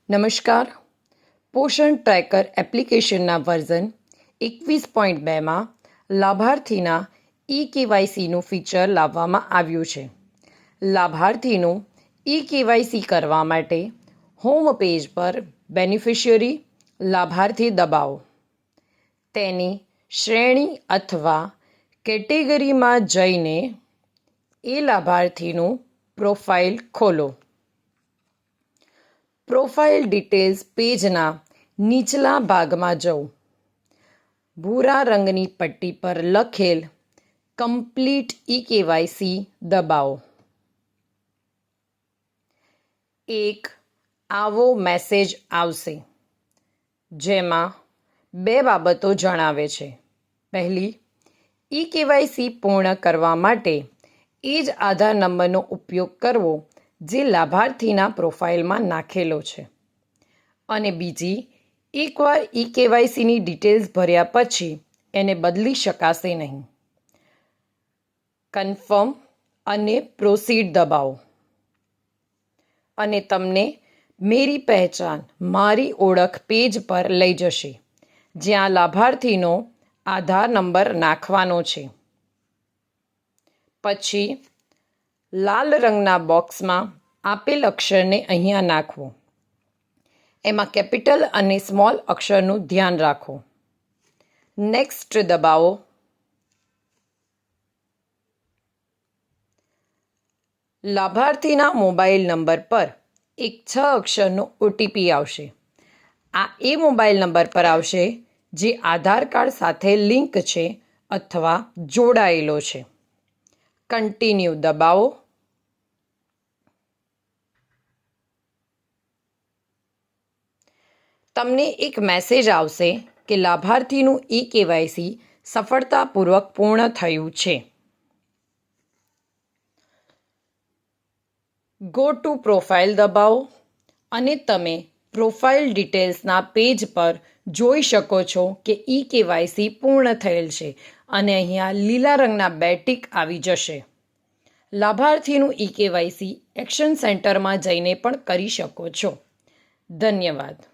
નમસ્કાર. પોષણ ટ્રેકર એપ્લિકેશનના વર્ઝન 21.2માં લાભાર્થીના કેવાયસીનું ફીચર લાવવામાં આવ્યું છે. લાભાર્થીનું કેવાયસી કરવા માટે હોમ પેજ પર બેનિફિશિયરી લાભાર્થી દબાવો. તેની શ્રેણી અથવા કેટેગરીમાં જઈને એ લાભાર્થીનું પ્રોફાઇલ ખોલો. પ્રોફાઇલ ડિટેલ્સ પેજના નીચલા ભાગમાં જવું. ભૂરા રંગની પટ્ટી પર લખેલ કમ્પ્લીટ કેવાયસી દબાવો. એક આવો મેસેજ આવશે જેમાં બે બાબતો જણાવે છે. પહેલી, કેવાયસી પૂર્ણ કરવા માટે એ જ આધાર નંબરનો ઉપયોગ કરવો જે લાભાર્થીના પ્રોફાઇલમાં નાખેલો છે. અને બીજી, એકવાર કેવાયસીની ડિટેલ્સ ભર્યા પછી એને બદલી શકાશે નહીં. કન્ફર્મ અને પ્રોસીડ દબાવો અને તમને મેરી પહેચાન મારી ઓળખ પેજ પર લઈ જશે જ્યાં લાભાર્થીનો આધાર નંબર નાખવાનો છે. પછી લાલ રંગના બોક્સમાં આપેલ અક્ષરને અહીંયા નાખવો. એમાં કેપિટલ અને સ્મોલ અક્ષરનું ધ્યાન રાખો. નેક્સ્ટ દબાવો. લાભાર્થીના મોબાઈલ નંબર પર એક 6 અક્ષરનો ઓટીપી આવશે. આ એ મોબાઈલ નંબર પર આવશે જે આધાર કાર્ડ સાથે લિંક છે અથવા જોડાયેલો છે. કન્ટિન્યુ દબાવો. તમને એક મેસેજ આવશે કે લાભાર્થીનું કેવાયસી સફળતાપૂર્વક પૂર્ણ થયું છે. ગો ટુ પ્રોફાઇલ દબાવો અને તમે પ્રોફાઇલ ડિટેલ્સના પેજ પર જોઈ શકો છો કે કેવાયસી પૂર્ણ થયેલ છે અને અહીંયા લીલા રંગના 2 ટીક આવી જશે. લાભાર્થીનું કેવાયસી એક્શન સેન્ટરમાં જઈને પણ કરી શકો છો. ધન્યવાદ.